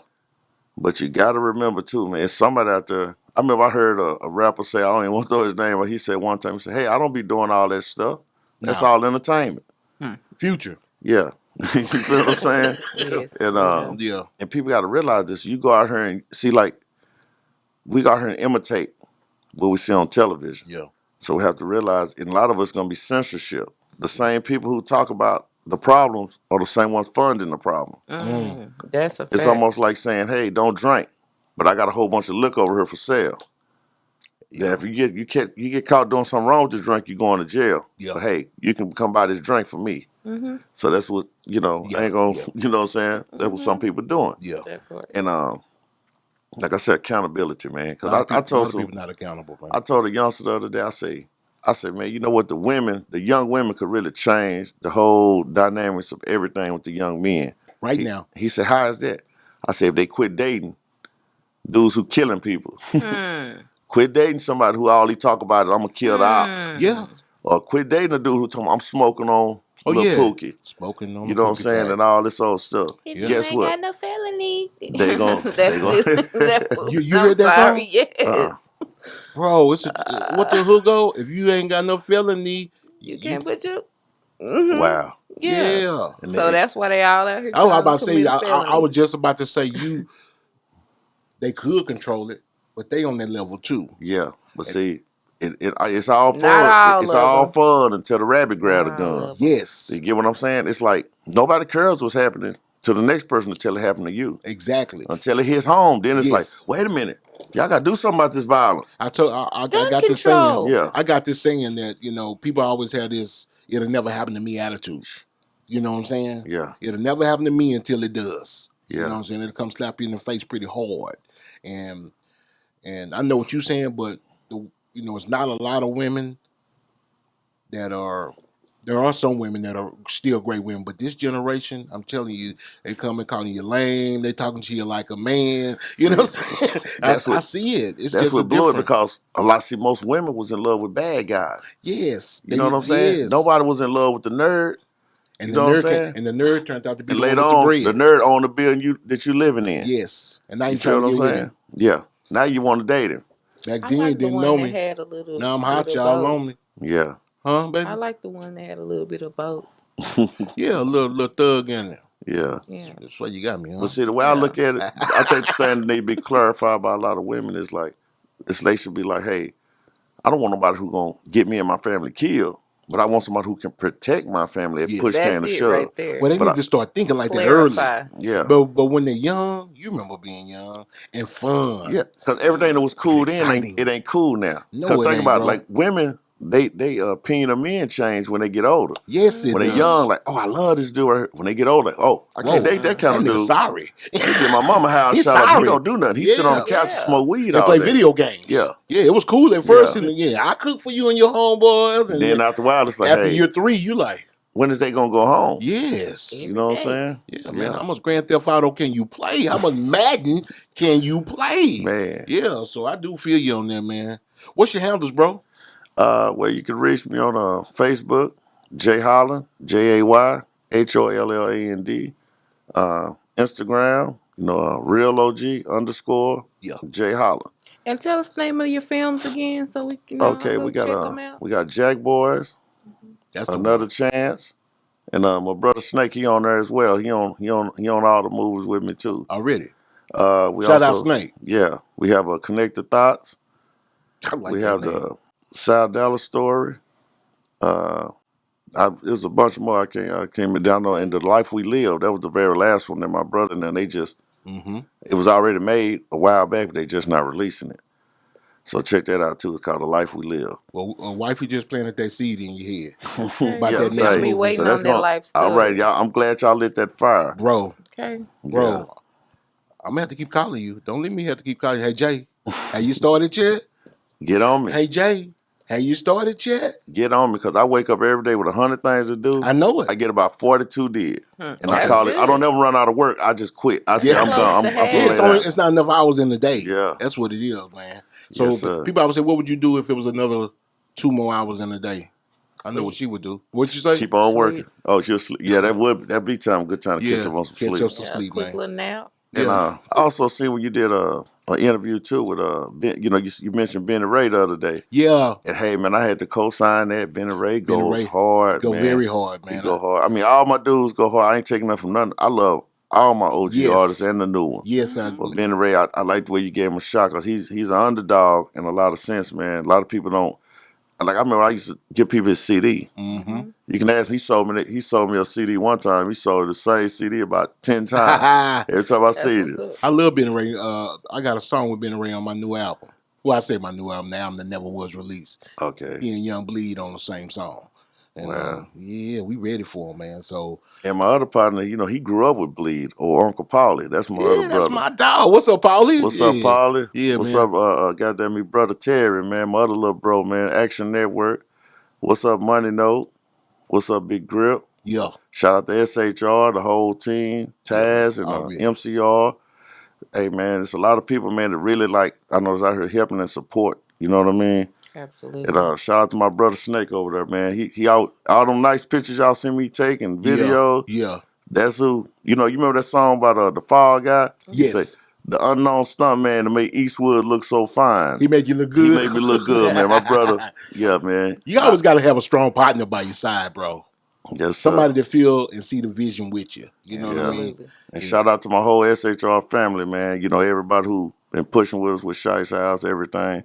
But you got to remember too, man, it's somebody out there. I remember I heard a rapper say, I don't even want to throw his name, but he said one time, he said, hey, I don't be doing all that stuff. That's all entertainment. Future. Yeah. You feel what I'm saying? Yes. And and people got to realize this. You go out here and see, like, we go out here and imitate what we see on television. Yeah. So we have to realize, and a lot of it's going to be censorship. The same people who talk about the problems are the same ones funding the problem. That's a fact. It's almost like saying, hey, don't drink, but I got a whole bunch of liquor over here for sale. Yeah, if you get caught doing something wrong with your drink, you're going to jail. Yeah. But hey, you can come buy this drink for me. So that's what, I ain't gonna, you know what I'm saying? That's what some people doing. Yeah. And like I said, accountability, man. Because I told people not accountable, man. I told a youngster the other day, I said, man, you know what? The young women could really change the whole dynamics of everything with the young men. Now. He said, how is that? I said, if they quit dating dudes who killing people. Quit dating somebody who all he talk about is I'm gonna kill the ops. Yeah. Or quit dating a dude who talking I'm smoking on Pookie. Smoking on you know what I'm saying? Pack. And all this old stuff. Guess what? Got no felony. They gon' You heard that song? Yes. Bro, it's what the hook go? If you ain't got no felony, you can't put your Wow. Yeah. So that's why they all out here. I was about to say I was just about to say they could control it, but they on that level too. Yeah. But see, it's all fun. It's all fun until the rabbit grab a gun. Yes. You get what I'm saying? It's like nobody cares what's happening to the next person until it happened to you. Exactly. Until it hits home. Then it's like, wait a minute. Y'all gotta do something about this violence. I got this saying. Yeah. I got this saying that, people always have this it'll never happen to me attitude. You know what I'm saying? Yeah. It'll never happen to me until it does. Yeah. You know what I'm saying? It'll come slap you in the face pretty hard. And I know what you're saying, but it's not a lot of women that are There are some women that are still great women, but this generation, I'm telling you, they come and calling you lame. They talking to you like a man. You know what I'm saying? I see it. It's that's just a what blew it different. because most women was in love with bad guys. Yes. You know what I'm saying? Yes. Nobody was in love with the nerd. And you the know what I'm nerd saying? And the nerd turned out to be and the one later with the on, bread. the nerd owned the building that you living in. Yes. And now you you trying to get with him. Yeah. Now you want to date him. Back I then, like didn't the know one me. that had a little. Now I'm hot, little y'all boat. on me. Yeah. Huh, baby? I like the one that had a little bit of both. Yeah, a little thug in there. Yeah. That's why you got me, huh? But see, the way I look at it, I think the thing that need to be clarified by a lot of women is like, they should be like, hey, I don't want nobody who gonna get me and my family killed, but I want somebody who can protect my family if push came to shove. Right there. Well, they need to start thinking like Clarify. that early. Yeah. But when they're young, you remember being young and fun. Yeah, because everything that was cool then, it ain't cool now. No, think about it, bro. like women, they opinion of men change when they get older. Yes, it When does. they're young, like, oh, I love this dude right here. When they get older, like, oh, I can't date that kind of dude. Sorry. He get my mama house He's shot up. He sorry. don't do nothing. He sit on the couch and smoke weed all play day. video games. Yeah. Yeah, it was cool at first. And I cook for you and your homeboys. And then after a while, it's like, after hey, year 3, you like, when is they gonna go home? yes. You know what I'm saying? Yeah, man. How much Grand Theft Auto can you play? How much Madden can you play? Man. Yeah, so I do feel you on that, man. What's your handles, bro? Well, you can reach me on Facebook, Jay Holland, JayHolland. Instagram, real OG _ Jay Holland. And tell us the name of your films again, so we can Okay, we check them out. got Jack Boys, That's Another Chance, and my brother Snake, he on there as well. He on all the movies with me too. Already. Shout out Snake. Yeah, we have a Connected Thoughts. We have the Sal Dallas story. It was a bunch more I came down on. And The Life We Live, that was the very last one that my brother and them, they just, it was already made a while back, but they just not releasing it. So check that out too. It's called The Life We Live. Well, wifey just planted that seed in your head. About that next movie. Waiting on that life story. All right, y'all. I'm glad y'all lit that fire. Bro. Okay. Bro, yeah. I'm going to have to keep calling you. Don't let me have to keep calling you. Hey, Jay, have you started yet? Get on me. Hey, Jay, have you started yet? Get on me, because I wake up every day with 100 things to do. I know it. I get about 42 did. And I call it, I don't ever run out of work. I just quit. I say, I'm done. it's not enough hours in the day. Yeah. That's what it is, man. So people always say, what would you do if it was another 2 more hours in the day? I know what she would do. What'd you say? Keep on working. Oh, she'll sleep. Yeah, that'd be good time to catch up on some sleep. Catch up some sleep, quick man. little nap. And I also see when you did an interview too with Ben, you mentioned Benny Ray the other day. Yeah. And hey, man, I had to co-sign that. Benny Ray goes hard, man. Very hard, man. He go hard. I mean, all my dudes go hard. I ain't taking nothing from nothing. I love all my OG artists and the new ones. Yes, But Benny Ray, I like the way you gave him a shot, because he's an underdog in a lot of sense, man. A lot of people don't. Like, I remember I used to give people his CD. Mm-hmm. You can ask me. He sold me a CD one time. He sold the same CD about 10 times. Every time I see it. I love Benny Ray. I got a song with Benny Ray on my new album. Well, I say my new album, the album that never was released. Okay. He and Young Bleed on the same song. And wow. We ready for him, man. So, and my other partner, he grew up with Bleed, or Uncle Paulie. That's my other brother. That's my dog. What's up, Paulie? What's up, Paulie? Yeah, What's man. up, goddamn me brother Terry, man. My other little bro, man. Action Network. What's up, Money Note? What's up, Big Grip? Yeah. Shout out to SHR, the whole team, Taz and MCR. Hey, man, it's a lot of people, man, that really I know is out here helping and support. You know what I mean? Absolutely. And shout out to my brother Snake over there, man. He out all them nice pictures y'all see me taking, videos. Yeah. That's who. You remember that song about the Fall Guy? Yes. He say, the unknown stunt man to make Eastwood look so fine. He make you look good. He made me look good, man. My brother. Yeah, man. You always got to have a strong partner by your side, bro. Yes, somebody that feel and see the vision with you. You know what I mean? And shout out to my whole SHR family, man. Everybody who been pushing with us with Shice House, everything.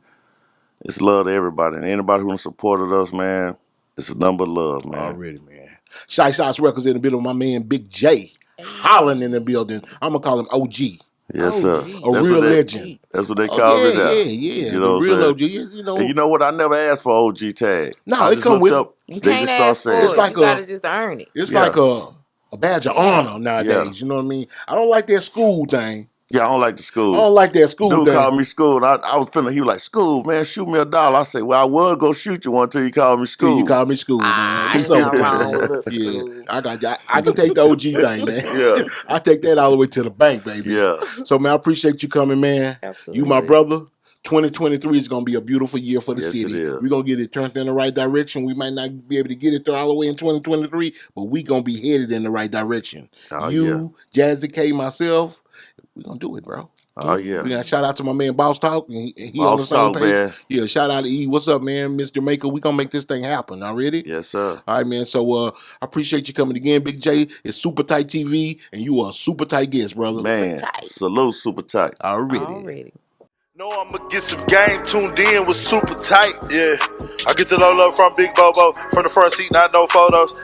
It's love to everybody. And anybody who supported us, man, it's a number of love, man. Already, man. Shice House Records in the building. My man, Big Jay. Holland in the building. I'm going to call him OG. Yes, sir. A real legend. That's what they call me now. Yeah. The real OG. And you know what? I never asked for OG tag. No, it come with you they can't just start saying it. It's like you gotta just earn it. It's like a badge of honor nowadays. You know what I mean? I don't like that school thing. Yeah, I don't like the school. I don't like that school Dude thing. called me school, and I was finna, he was like, school, man, shoot me $1. I said, well, I was gonna shoot you one till you called me school. Till you called me school, man. What's ain't up nothing with wrong you, with man? little Yeah, school. I can take the OG thing, man. Yeah. I take that all the way to the bank, baby. Yeah. So, man, I appreciate you coming, man. Absolutely. You my brother. 2023 is going to be a beautiful year for the Yes, city. it is. We're going to get it turned in the right direction. We might not be able to get it there all the way in 2023, but we going to be headed in the right direction. Oh, you, Jazzy K, myself, we're going to do it, bro. Oh, yeah. We got to shout out to my man Boss Talk. And he Boss on the same Talk, page. man. Yeah, shout out to E. What's up, man? Mr. Maker, we going to make this thing happen. Already? Yes, sir. All right, man. So I appreciate you coming again, Big J. It's Super Tight TV, and you are a super tight guest, brother. Man, salute Super Tight. Already. Know I'ma get some game tuned in with super tight, yeah. I get the low from Big Bobo, from the front seat, not no photos.